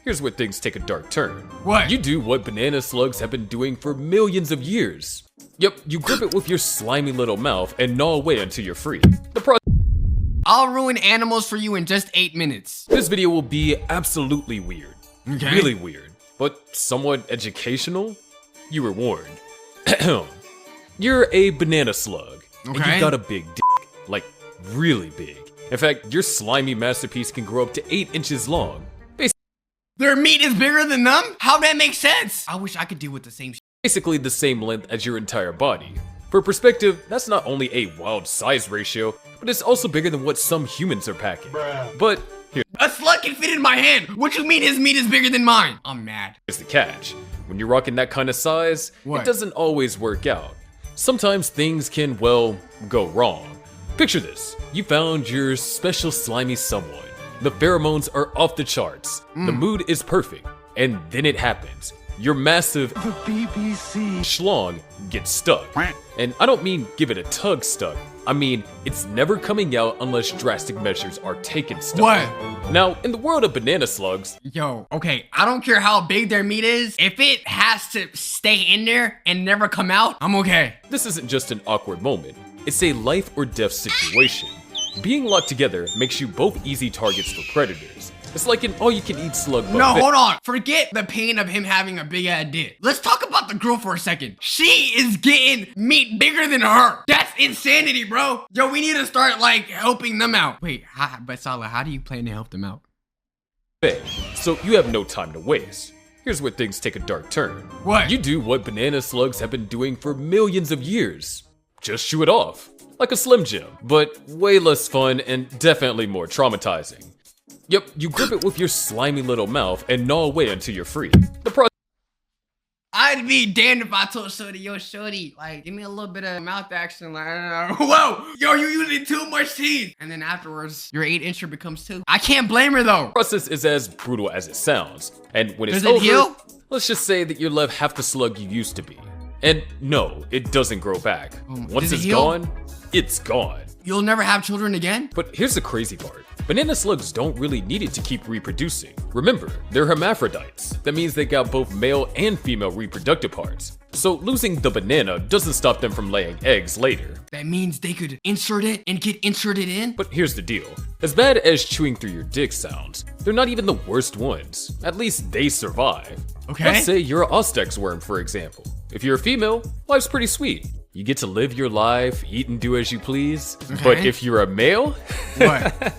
here's where things take a dark turn. What? You do what banana slugs have been doing for millions of years. Yep, you grip it with your slimy little mouth and gnaw away until you're free. I'll ruin animals for you in just 8 minutes. This video will be absolutely weird. Okay. Really weird, but somewhat educational. You were warned. You're a banana slug, and Okay. you've got a big dick, like really big. In fact, your slimy masterpiece can grow up to 8 inches long. Their meat is bigger than them? How'd that make sense? I wish I could deal with the same shit. Basically the same length as your entire body. For perspective, that's not only a wild size ratio, but it's also bigger than what some humans are packing. But A slug can fit in my hand. What you mean his meat is bigger than mine? I'm mad. here's the catch. When you're rocking that kind of size, What? it doesn't always work out. Sometimes things can, well, go wrong. Picture this. You found your special slimy someone. The pheromones are off the charts. The mood is perfect. And then it happens. Your massive schlong gets stuck. And I don't mean give it a tug stuck. I mean, it's never coming out unless drastic measures are taken stuck. What? Now, in the world of banana slugs, Yo, okay, I don't care how big their meat is. If it has to stay in there and never come out, I'm okay. this isn't just an awkward moment. It's a life or death situation. Being locked together makes you both easy targets for predators. It's like an all-you-can-eat slug buffet. No, hold on. Forget the pain of him having a big ass dick. Let's talk about the girl for a second. She is getting meat bigger than her. That's insanity, bro. Yo, we need to start like helping them out. Wait, but Salah, how do you plan to help them out? So you have no time to waste. Here's where things take a dark turn. What? You do what banana slugs have been doing for millions of years. Just chew it off. Like a Slim Jim, but way less fun and definitely more traumatizing. Yep, you grip it with your slimy little mouth and gnaw away until you're free. I'd be damned if I told Shorty, yo, Shorty, like, give me a little bit of mouth action, like, whoa, yo, you're using too much teeth. And then afterwards, your 8-incher becomes 2. I can't blame her, though. Process is as brutal as it sounds. And when it's Does it over, heal? let's just say that you're left half the slug you used to be. And no, it doesn't grow back. Once does it it's heal? gone, it's gone. You'll never have children again? But here's the crazy part. Banana slugs don't really need it to keep reproducing. Remember, they're hermaphrodites. That means they got both male and female reproductive parts. So losing the banana doesn't stop them from laying eggs later. That means they could insert it and get inserted in? But here's the deal. As bad as chewing through your dick sounds, they're not even the worst ones. At least they survive. Okay. Let's say you're an Ostex worm, for example. If you're a female, life's pretty sweet. You get to live your life, eat and do as you please. But if you're a male, What?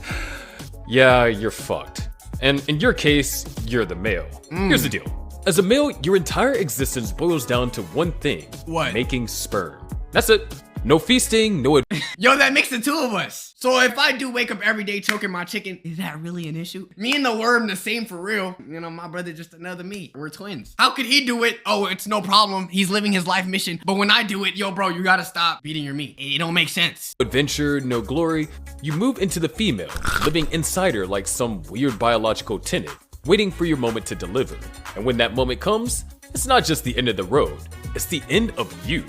yeah, you're fucked. And in your case, you're the male. Here's the deal. As a male, your entire existence boils down to one thing. What? Making sperm. That's it. No feasting, no Yo, that makes the 2 of us. So if I do wake up every day choking my chicken, is that really an issue? Me and the worm the same for real. You know, my brother just another me. We're twins. How could he do it? Oh, it's no problem. He's living his life mission. But when I do it, yo, bro, you gotta stop beating your meat. It don't make sense. adventure, no glory. You move into the female, living inside her like some weird biological tenant, waiting for your moment to deliver. And when that moment comes, it's not just the end of the road, it's the end of you.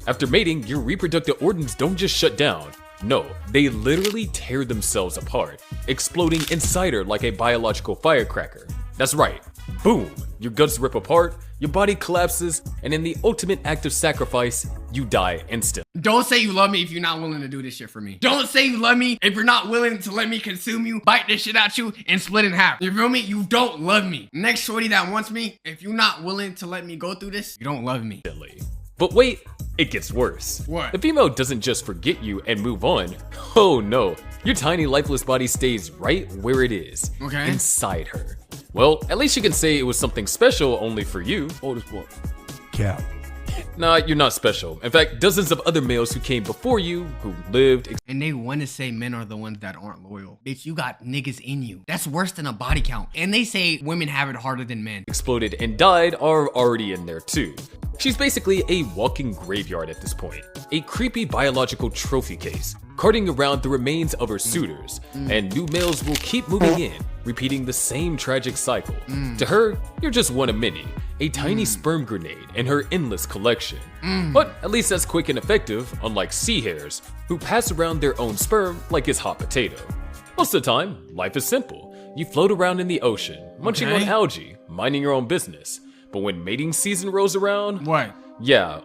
After mating, your reproductive organs don't just shut down. No, they literally tear themselves apart, exploding inside her like a biological firecracker. That's right, boom, your guts rip apart, your body collapses, and in the ultimate act of sacrifice, you die instantly. Don't say you love me if you're not willing to do this shit for me. Don't say you love me if you're not willing to let me consume you, bite this shit out you, and split in half. You feel me? You don't love me. Next shorty that wants me, if you're not willing to let me go through this, you don't love me. But wait, it gets worse. What? The female doesn't just forget you and move on. Oh no, your tiny lifeless body stays right where it is, Okay. inside her. Well, at least you can say it was something special only for you. Old as what? Cap. Nah, you're not special. In fact, dozens of other males who came before you, who lived, And they want to say men are the ones that aren't loyal. Bitch, you got niggas in you. That's worse than a body count. And they say women have it harder than men. exploded, and died are already in there too. She's basically a walking graveyard at this point, a creepy biological trophy case, carting around the remains of her suitors, and new males will keep moving in, repeating the same tragic cycle. To her, you're just one of many, a tiny sperm grenade in her endless collection. But at least that's quick and effective, unlike sea hares, who pass around their own sperm like it's hot potato. Most of the time, life is simple. You float around in the ocean, munching on Okay. algae, minding your own business. But when mating season rolls around, What? yeah,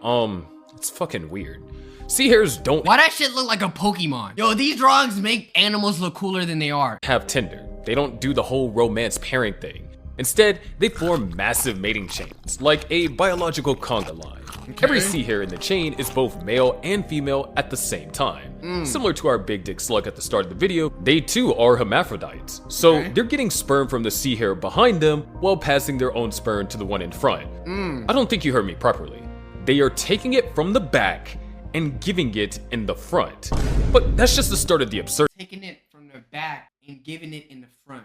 it's fucking weird. Sea hares don't Why that shit look like a Pokemon? Yo, these drawings make animals look cooler than they are. have Tinder. They don't do the whole romance pairing thing. Instead, they form massive mating chains, like a biological conga line. Every sea hare in the chain is both male and female at the same time. Similar to our big dick slug at the start of the video, they too are hermaphrodites. So they're getting sperm from the sea hare behind them while passing their own sperm to the one in front. I don't think you heard me properly. They are taking it from the back and giving it in the front. But that's just the start of the absurd. Taking it from the back and giving it in the front.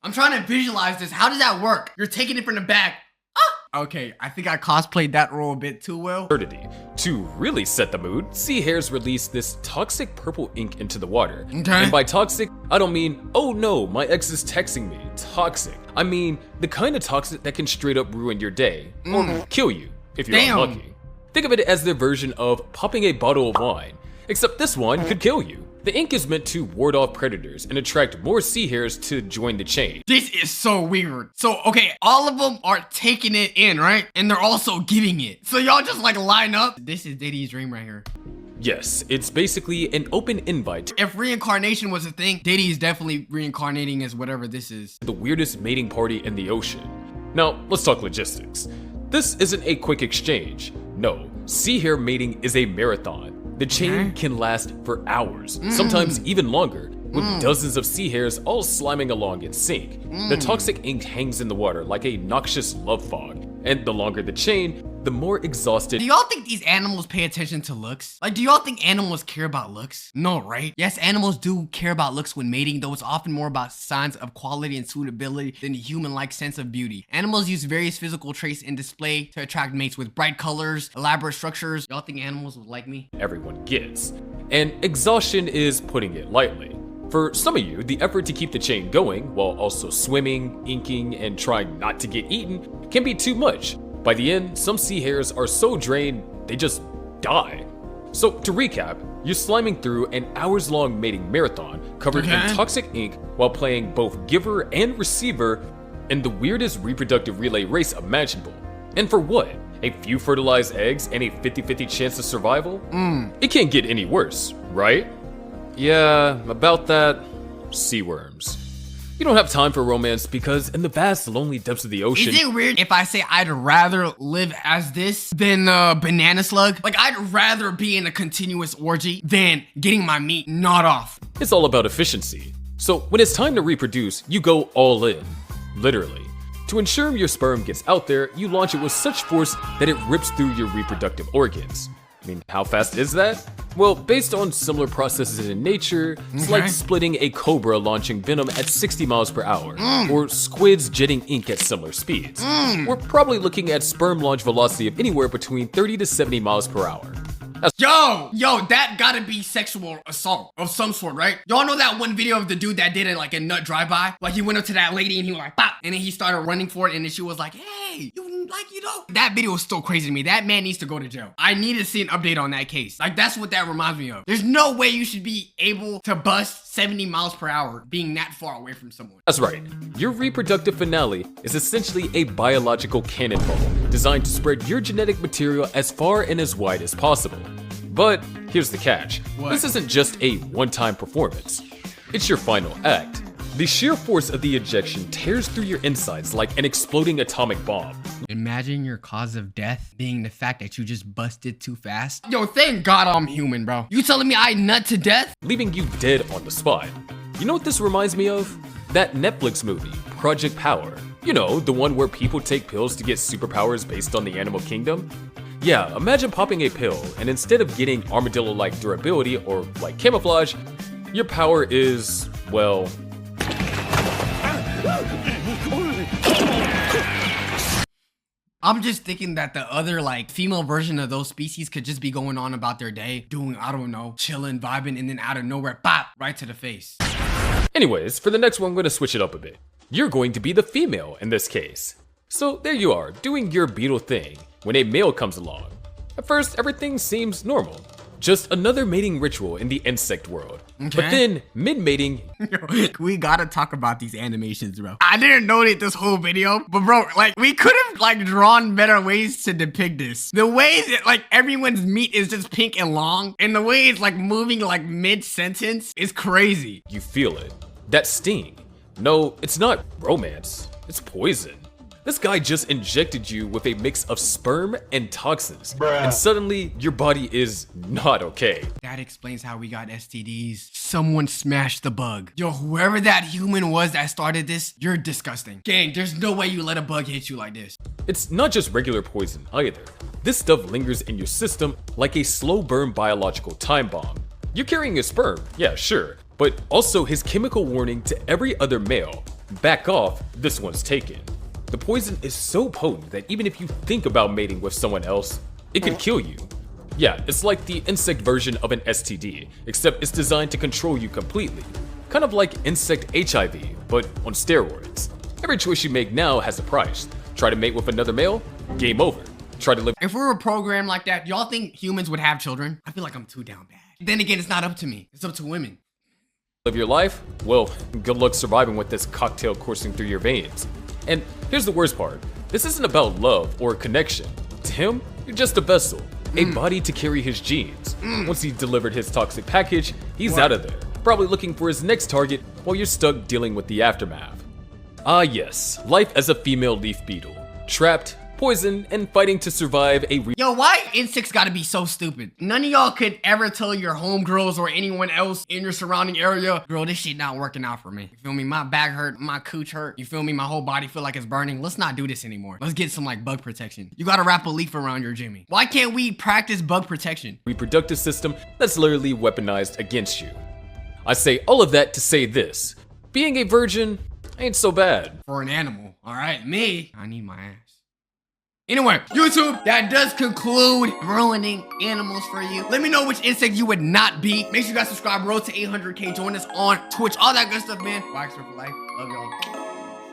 I'm trying to visualize this. How does that work? You're taking it from the back. Ah! Okay, I think I cosplayed that role a bit too well. Absurdity. To really set the mood, sea hares release this toxic purple ink into the water. Okay. And by toxic, I don't mean, oh no, my ex is texting me. Toxic. I mean the kind of toxic that can straight up ruin your day or kill you if you're Damn. unlucky. Think of it as their version of popping a bottle of wine, except this one could kill you. The ink is meant to ward off predators and attract more sea hares to join the chain. This is so weird. So, okay, all of them are taking it in, right? And they're also giving it. So y'all just like line up. This is Diddy's dream right here. Yes, it's basically an open invite If reincarnation was a thing, Diddy is definitely reincarnating as whatever this is. the weirdest mating party in the ocean. Now, let's talk logistics. This isn't a quick exchange. No, sea hare mating is a marathon. The chain can last for hours, sometimes even longer, with dozens of sea hares all sliming along in sync. The toxic ink hangs in the water like a noxious love fog, and the longer the chain, the more exhausted. Do y'all think these animals pay attention to looks? Like, do y'all think animals care about looks? No, right? Yes, animals do care about looks when mating, though it's often more about signs of quality and suitability than a human-like sense of beauty. Animals use various physical traits in display to attract mates with bright colors, elaborate structures. Y'all think animals would like me? Everyone gets. And exhaustion is putting it lightly. For some of you, the effort to keep the chain going while also swimming, inking, and trying not to get eaten can be too much. By the end, some sea hares are so drained, they just die. So to recap, you're sliming through an hours-long mating marathon covered in toxic ink while playing both giver and receiver in the weirdest reproductive relay race imaginable. And for what? A few fertilized eggs and a 50-50 chance of survival? It can't get any worse, right? Yeah, about that, sea worms. You don't have time for romance because in the vast, lonely depths of the ocean, Is it weird if I say I'd rather live as this than a banana slug? Like, I'd rather be in a continuous orgy than getting my meat gnawed off. it's all about efficiency. So when it's time to reproduce, you go all in, literally. To ensure your sperm gets out there, you launch it with such force that it rips through your reproductive organs. I mean, how fast is that? Well, based on similar processes in nature, it's like splitting a cobra launching venom at 60 miles per hour, or squids jetting ink at similar speeds. We're probably looking at sperm launch velocity of anywhere between 30 to 70 miles per hour. Yo, that gotta be sexual assault of some sort, right? Y'all know that one video of the dude that did it like a nut drive-by? Like, he went up to that lady and he was like, pop, and then he started running for it, and then she was like, hey, you know. That video is still crazy to me. That man needs to go to jail. I need to see an update on that case. Like, that's what that reminds me of. There's no way you should be able to bust 70 miles per hour being that far away from someone. That's right. Your reproductive finale is essentially a biological cannonball designed to spread your genetic material as far and as wide as possible. But here's the catch. What? This isn't just a one-time performance. It's your final act. The sheer force of the ejection tears through your insides like an exploding atomic bomb. Imagine your cause of death being the fact that you just busted too fast. Yo, thank God I'm human, bro. You telling me I nut to death? Leaving you dead on the spot. You know what this reminds me of? That Netflix movie, Project Power. You know, the one where people take pills to get superpowers based on the animal kingdom? Yeah, imagine popping a pill, and instead of getting armadillo-like durability or like camouflage, your power is, well... I'm just thinking that the other, like, female version of those species could just be going on about their day, doing, I don't know, chilling, vibing, and then out of nowhere, bop, right to the face. Anyways, for the next one, I'm going to switch it up a bit. You're going to be the female in this case. So there you are, doing your beetle thing, when a male comes along. At first, everything seems normal. Just another mating ritual in the insect world. But Okay. then, mid-mating, We gotta talk about these animations, bro. I didn't note this whole video, but bro, like we could have like drawn better ways to depict this. The way that like everyone's meat is just pink and long, and the way it's like moving like mid-sentence is crazy. you feel it. That sting. No, it's not romance. It's poison. This guy just injected you with a mix of sperm and toxins, and suddenly your body is not okay. That explains how we got STDs. Someone smashed the bug. Yo, whoever that human was that started this, you're disgusting. Gang, there's no way you let a bug hit you like this. It's not just regular poison either. This stuff lingers in your system like a slow burn biological time bomb. You're carrying a sperm, yeah, sure, but also his chemical warning to every other male: back off, this one's taken. The poison is so potent that even if you think about mating with someone else, it could kill you. Yeah, it's like the insect version of an STD, except it's designed to control you completely. Kind of like insect HIV, but on steroids. Every choice you make now has a price. Try to mate with another male? Game over. Try to live If we were programmed like that, y'all think humans would have children? I feel like I'm too down bad. Then again, it's not up to me. It's up to women. your life? Well, good luck surviving with this cocktail coursing through your veins. And here's the worst part. This isn't about love or connection. To him, you're just a vessel, a body to carry his genes. Once he delivered his toxic package, he's out of there, probably looking for his next target while you're stuck dealing with the aftermath. Ah yes, life as a female leaf beetle. Trapped, poisoned, and fighting to survive a Yo, why insects gotta be so stupid? None of y'all could ever tell your homegirls or anyone else in your surrounding area, girl, this shit not working out for me. You feel me? My back hurt, my cooch hurt. You feel me? My whole body feel like it's burning. Let's not do this anymore. Let's get some like bug protection. You gotta wrap a leaf around your Jimmy. Why can't we practice bug protection? reproductive system that's literally weaponized against you. I say all of that to say this: being a virgin ain't so bad. For an animal, all right? Me, I need my ass. Anyway, YouTube, that does conclude ruining animals for you. Let me know which insect you would not be. Make sure you guys subscribe, road to 800K. Join us on Twitch, all that good stuff, man. Waxer for life. Love y'all.